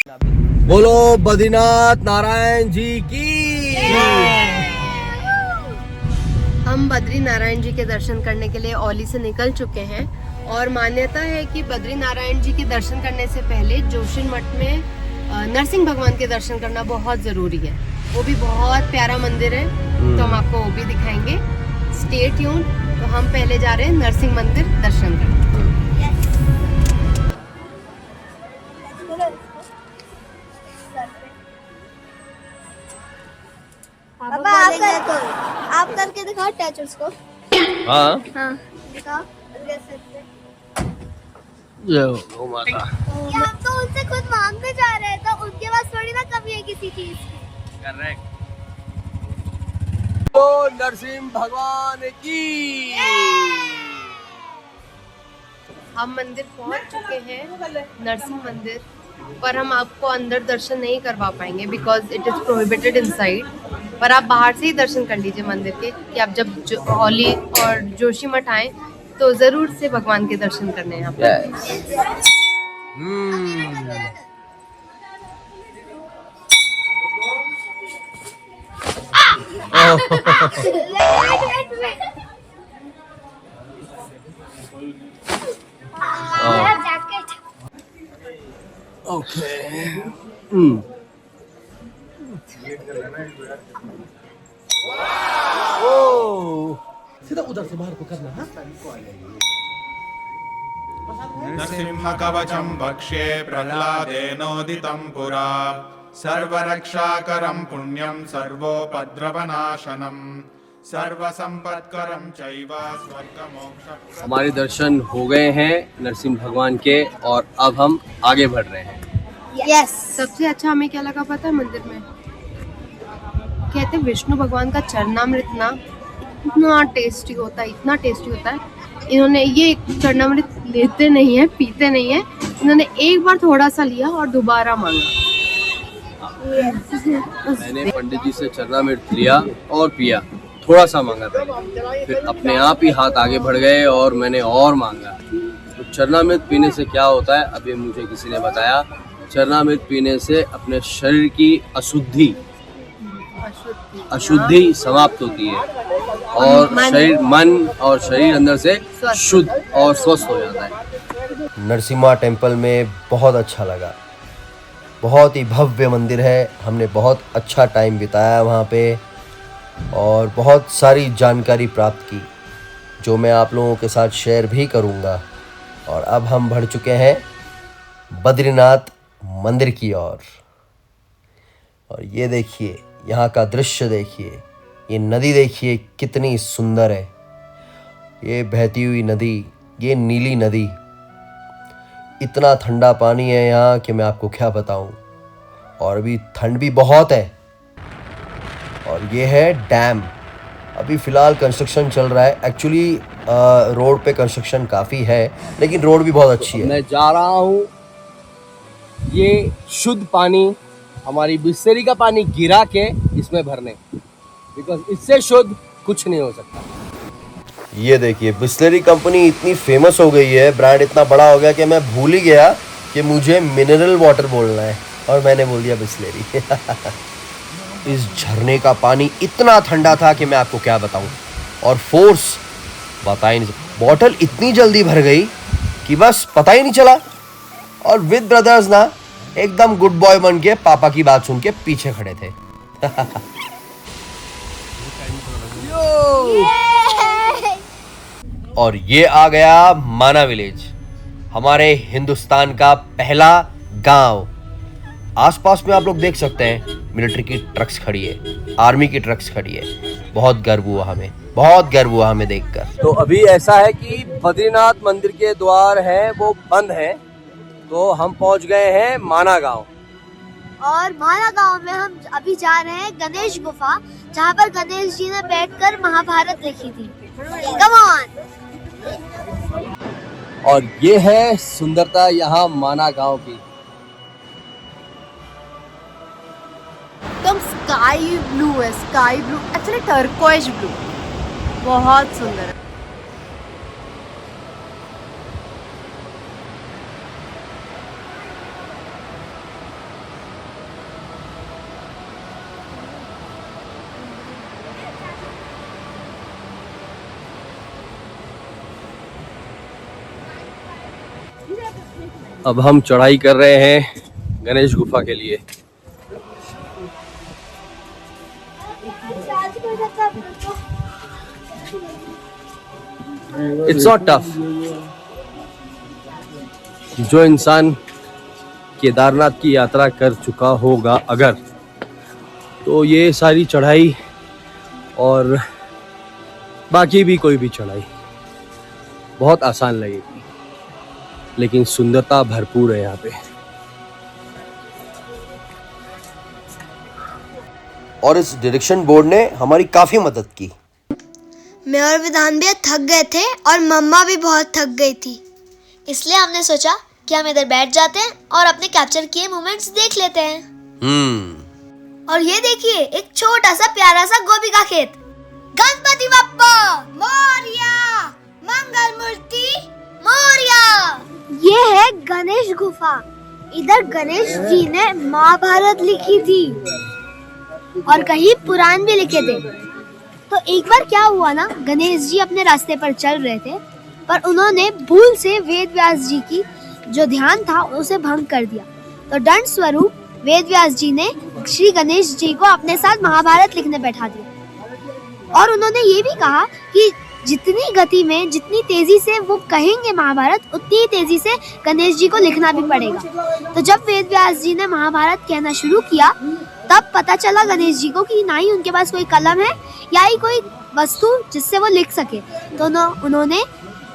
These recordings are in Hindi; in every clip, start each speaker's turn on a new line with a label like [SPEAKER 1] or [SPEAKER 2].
[SPEAKER 1] बोलो बद्रीनाथ नारायण जी की।
[SPEAKER 2] हम बद्री नारायण जी के दर्शन करने के लिए औली से निकल चुके हैं और मान्यता है कि बद्री नारायण जी के दर्शन करने से पहले जोशीमठ में नरसिंह भगवान के दर्शन करना बहुत जरूरी है। वो भी बहुत प्यारा मंदिर है, तो हम आपको वो भी दिखाएंगे। Stay tune. तो हम पहले जा रहे हैं नरसिंह मंदिर दर्शन करने।
[SPEAKER 3] आप करके दिखाओ टच उसको।
[SPEAKER 1] हाँ
[SPEAKER 3] हाँ दिखाओ।
[SPEAKER 1] माता
[SPEAKER 3] हम तो उनसे खुद मांगने जा रहे हैं, तो उनके पास थोड़ी ना कमी है किसी चीज की।
[SPEAKER 1] करेक्ट। तो नरसिंह भगवान की।
[SPEAKER 2] हम मंदिर पहुंच चुके हैं, नरसिंह मंदिर, पर हम आपको अंदर दर्शन नहीं करवा पाएंगे because it is prohibited inside. पर आप बाहर से ही दर्शन कर लीजिए मंदिर के, कि आप जब औली और जोशीमठ आए तो जरूर से भगवान के दर्शन करने हैं यहाँ पर।
[SPEAKER 3] जैकेट।
[SPEAKER 1] ओके। सीधा उधर से बाहर को करना है।
[SPEAKER 4] नरसिंहकवचं वक्ष्ये प्रह्लादेनोदितं पुरा सर्वरक्षाकरं पुण्यं सर्वोपद्रवनाशनं सर्वसंपत्करं चैव स्वर्गमोक्ष।
[SPEAKER 1] हमारे दर्शन हो गए हैं नरसिंह भगवान के और अब हम आगे बढ़ रहे हैं।
[SPEAKER 3] यस।
[SPEAKER 2] सबसे अच्छा हमें क्या लगा पता है मंदिर में? कहते हैं विष्णु भगवान का चरणामृत ना इतना टेस्टी होता है, इतना टेस्टी होता है। इन्होंने ये चरणामृत लेते नहीं है, पीते नहीं है, इन्होंने एक बार थोड़ा सा लिया और दोबारा मांगा।
[SPEAKER 1] मैंने पंडित जी से चरणामृत लिया और पिया, थोड़ा सा मांगा पहले, फिर अपने आप ही हाथ आगे बढ़ गए और मैंने और मांगा। तो चरणामृत पीने से क्या होता है, अभी मुझे किसी ने बताया, चरणामृत पीने से अपने शरीर की अशुद्धि समाप्त होती है और शरीर, मन और शरीर अंदर से शुद्ध और स्वस्थ हो जाता है। नरसिम्हा टेम्पल में बहुत अच्छा लगा, बहुत ही भव्य मंदिर है। हमने बहुत अच्छा टाइम बिताया वहाँ पे और बहुत सारी जानकारी प्राप्त की जो मैं आप लोगों के साथ शेयर भी करूँगा। और अब हम बढ़ चुके हैं बद्रीनाथ मंदिर की ओर। और ये देखिए, यहाँ का दृश्य देखिए, ये नदी देखिए कितनी सुंदर है। ये बहती हुई नदी, ये नीली नदी, इतना ठंडा पानी है यहाँ कि मैं आपको क्या बताऊँ। और अभी ठंड भी बहुत है। और ये है डैम, अभी फ़िलहाल कंस्ट्रक्शन चल रहा है। एक्चुअली रोड पे कंस्ट्रक्शन काफ़ी है, लेकिन रोड भी बहुत अच्छी है। मैं जा रहा हूँ ये शुद्ध पानी, हमारी बिस्लेरी का पानी गिरा के इसमें भरने, बिकॉज इससे शुद्ध कुछ नहीं हो सकता। ये देखिए, बिस्लेरी कंपनी इतनी फेमस हो गई है, ब्रांड इतना बड़ा हो गया कि मैं भूल ही गया कि मुझे मिनरल वाटर बोलना है और मैंने बोल दिया बिस्लेरी। इस झरने का पानी इतना ठंडा था कि मैं आपको क्या बताऊं, और फोर्स बता ही नहीं, बॉटल इतनी जल्दी भर गई कि बस पता ही नहीं चला। और विद ब्रदर्स ना एकदम गुड बॉय बन के पापा की बात सुन के पीछे खड़े थे। और ये आ गया माना विलेज, हमारे हिंदुस्तान का पहला गांव। आसपास में आप लोग देख सकते हैं मिलिट्री की ट्रक्स खड़ी है, आर्मी की ट्रक्स खड़ी है। बहुत गर्व हुआ हमें, बहुत गर्व हुआ हमें देखकर। तो अभी ऐसा है कि बद्रीनाथ मंदिर के द्वार हैं वो बंद हैं, तो हम पहुंच गए हैं माना गांव।
[SPEAKER 3] और माना गांव में हम अभी जा रहे हैं गणेश गुफा, जहाँ पर गणेश जी ने बैठकर महाभारत लिखी थी। Come on.
[SPEAKER 1] और ये है सुंदरता यहाँ माना गांव की।
[SPEAKER 2] एकदम स्काई ब्लू है, sky blue, actually turquoise blue, बहुत सुंदर है।
[SPEAKER 1] अब हम चढ़ाई कर रहे हैं गणेश गुफा के लिए। It's not tough. जो इंसान केदारनाथ की यात्रा कर चुका होगा अगर, तो ये सारी चढ़ाई और बाकी भी कोई भी चढ़ाई बहुत आसान लगेगी, लेकिन सुंदरता भरपूर है यहाँ पे। और इस डायरेक्शन बोर्ड ने हमारी काफी मदद की।
[SPEAKER 3] मैं और विधान भैया थक गए थे और मम्मा भी बहुत थक गई थी, इसलिए हमने सोचा कि हम इधर बैठ जाते हैं और अपने कैप्चर किए मोमेंट्स देख लेते हैं। और ये देखिए, एक छोटा सा प्यारा सा गोभी का खेत। गणपति बप्पा मोरया, मंगल मूर्ति मोरया। ये है गणेश गुफा। इधर गणेश जी ने महाभारत लिखी थी और कहीं पुराण भी लिखे थे। तो एक बार क्या हुआ ना, गणेश जी अपने रास्ते पर चल रहे थे, पर उन्होंने भूल से वेद व्यास जी की जो ध्यान था उसे भंग कर दिया। तो दंड स्वरूप वेद व्यास जी ने श्री गणेश जी को अपने साथ महाभारत लिखने बैठा दिया। और उन्होंने ये भी कहा कि जितनी गति में, जितनी तेजी से वो कहेंगे महाभारत, उतनी तेजी से गणेश जी को लिखना भी पड़ेगा। तो जब वेद व्यास जी ने महाभारत कहना शुरू किया, तब पता चला गणेश जी को कि ना ही उनके पास कोई कलम है या ही कोई वस्तु जिससे वो लिख सके। तो उन्होंने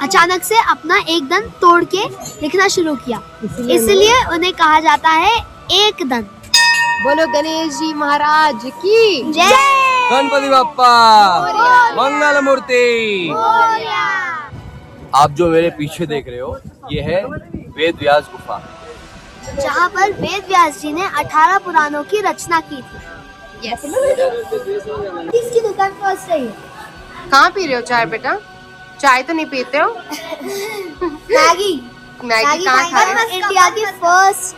[SPEAKER 3] अचानक से अपना एक दंत तोड़ के लिखना शुरू किया, इसलिए उन्हें कहा जाता है एक दंत।
[SPEAKER 2] बोलो गणेश जी महाराज की
[SPEAKER 3] जय।
[SPEAKER 1] गणपति बप्पा मंगल मूर्ति। आप जो मेरे पीछे देख रहे हो, ये है वेद व्यास गुफा,
[SPEAKER 3] जहाँ पर वेद व्यास जी ने 18 पुराणों की रचना की थी।
[SPEAKER 2] यस।
[SPEAKER 3] किसकी दुकान फर्स्ट रही है?
[SPEAKER 2] कहाँ पी रहे हो चाय बेटा? चाय तो नहीं पीते हो?
[SPEAKER 3] मैगी।
[SPEAKER 2] मैगी कहाँ खा रहे हो?
[SPEAKER 3] इंडिया की फर्स्ट।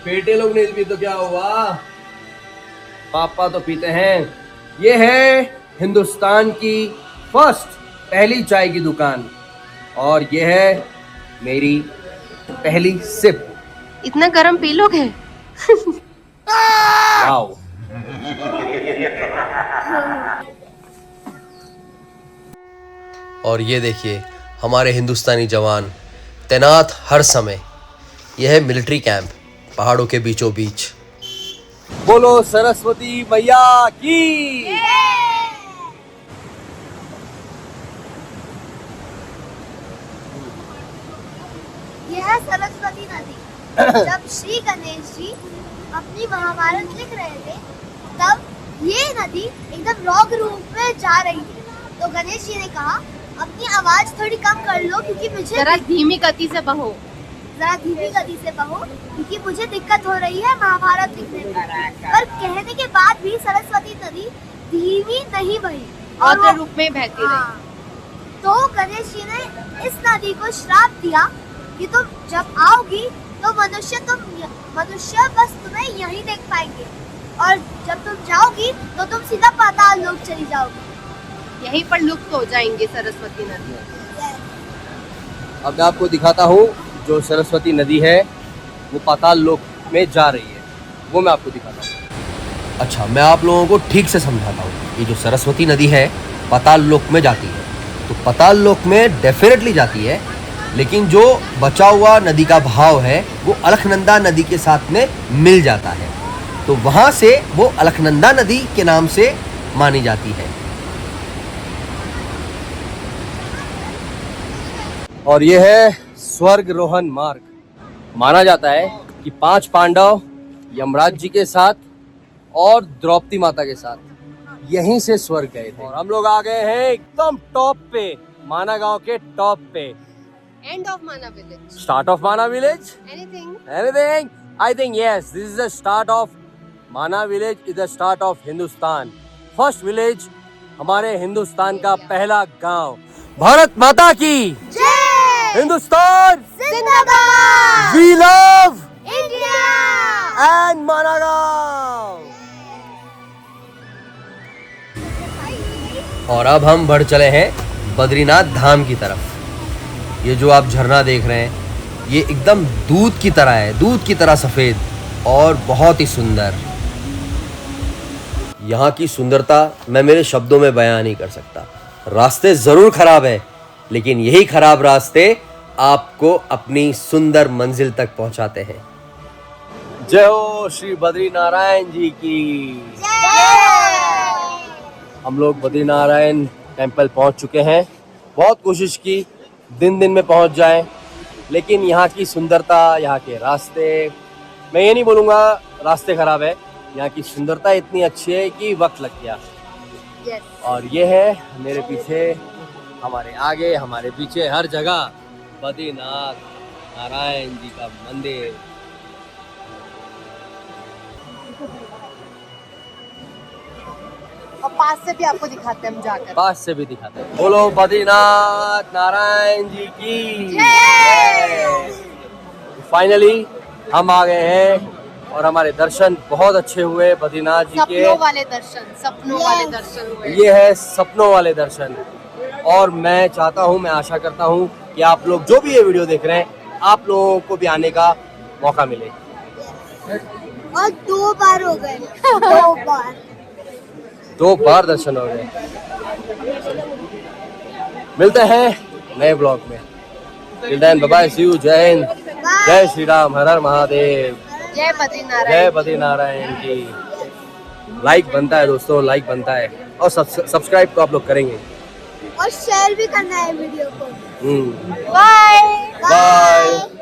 [SPEAKER 1] बेटे लोग नहीं पीते तो क्या हुआ, पापा तो पीते हैं। ये है हिंदुस्तान की पहली चाय की दुकान, और ये है मेरी पहली सिप।
[SPEAKER 2] इतना गर्म पी लोगे?
[SPEAKER 1] वाओ। और ये देखिए हमारे हिंदुस्तानी जवान तैनात हर समय। यह है मिलिट्री कैंप पहाड़ों के बीचों बीच। बोलो सरस्वती मैया की।
[SPEAKER 3] यह है सरस्वती नदी। जब श्री गणेश जी अपनी महाभारत लिख रहे थे, तब ये नदी एकदम रॉग रूप में जा रही थी। तो गणेश जी ने कहा, अपनी आवाज थोड़ी कम कर लो क्योंकि मुझे
[SPEAKER 2] जरा धीमी गति से बहो।
[SPEAKER 3] क्योंकि मुझे दिक्कत हो रही है महाभारत लिखने में। पर कहने के बाद भी सरस्वती नदी धीमी नहीं बही और
[SPEAKER 2] और रूप में बहती रही।
[SPEAKER 3] हाँ। तो गणेश जी ने इस नदी को श्राप दिया कि तुम जब आओगी तो मनुष्य बस तुम्हें यहीं देख पाएंगे, और जब तुम जाओगी तो तुम सीधा पाताल लोक चली जाओगी।
[SPEAKER 2] यहीं पर लुप्त हो जाएंगे सरस्वती नदी।
[SPEAKER 1] अब मैं आपको दिखाता हूँ जो सरस्वती नदी है वो पाताल लोक में जा रही है, वो मैं आपको दिखाता हूँ। अच्छा, मैं आप लोगों को ठीक से समझाता हूँ। ये जो सरस्वती नदी है पाताल लोक में जाती है, तो पाताल लोक में डेफिनेटली जाती है, लेकिन जो बचा हुआ नदी का भाव है वो अलखनंदा नदी के साथ में मिल जाता है, तो वहाँ से वो अलखनंदा नदी के नाम से मानी जाती है। और ये है स्वर्ग रोहन मार्ग। माना जाता है कि 5 पांडव यमराज जी के साथ और द्रौपदी माता के साथ यहीं से स्वर्ग गए थे। और हम लोग आ गए हैं एकदम टॉप पे, माना गांव के टॉप पे।
[SPEAKER 2] End of Mana village.
[SPEAKER 1] Start of Mana village?
[SPEAKER 2] Anything?
[SPEAKER 1] Anything? I think yes. This is the start of Mana village. Is the start of Hindustan. First village, हमारे हिंदुस्तान का पहला गांव। भारत माता की
[SPEAKER 3] जय।
[SPEAKER 1] हिंदुस्तान
[SPEAKER 3] जिंदाबाद।
[SPEAKER 1] We love
[SPEAKER 3] India
[SPEAKER 1] and Mana गांव। और अब हम बढ़ चले हैं बद्रीनाथ धाम की तरफ। ये जो आप झरना देख रहे हैं ये एकदम दूध की तरह है, दूध की तरह सफेद और बहुत ही सुंदर। यहाँ की सुंदरता मैं मेरे शब्दों में बयां नहीं कर सकता। रास्ते जरूर खराब है, लेकिन यही खराब रास्ते आपको अपनी सुंदर मंजिल तक पहुंचाते हैं। जय हो श्री बद्रीनारायण जी की। हम लोग बद्रीनारायण टेम्पल पहुंच चुके हैं। बहुत कोशिश की दिन में पहुंच जाएं, लेकिन यहाँ की सुंदरता, यहाँ के रास्ते, मैं ये नहीं बोलूँगा रास्ते खराब है, यहाँ की सुंदरता इतनी अच्छी है कि वक्त लग गया। और ये है मेरे पीछे, हमारे आगे, हमारे पीछे, हर जगह बद्रीनाथ नारायण जी का मंदिर।
[SPEAKER 2] और पास से भी आपको दिखाते हैं हम जाकर।
[SPEAKER 1] पास से भी दिखाते हैं। बोलो बद्रीनाथ नारायण जी की। फाइनली हम आ गए हैं और हमारे दर्शन बहुत अच्छे हुए बद्रीनाथ जी के।
[SPEAKER 2] सपनों वाले दर्शन, सपनों वाले दर्शन हुए।
[SPEAKER 1] ये है सपनों वाले दर्शन। और मैं चाहता हूँ, मैं आशा करता हूँ कि आप लोग जो भी ये वीडियो देख रहे हैं, आप लोगों को भी आने का मौका मिले।
[SPEAKER 3] और 2 बार हो गए।
[SPEAKER 1] 2 बार दर्शन हो गए। मिलते हैं नए ब्लॉग में। Till then bye bye, see you, जय हिंद, जय श्री राम, हर हर महादेव,
[SPEAKER 2] जय बद्रीनारायण।
[SPEAKER 1] जय बद्रीनारायण की। लाइक बनता है दोस्तों, लाइक बनता है, और सब्सक्राइब तो आप लोग करेंगे
[SPEAKER 3] और शेयर भी करना है वीडियो को।
[SPEAKER 1] Bye bye.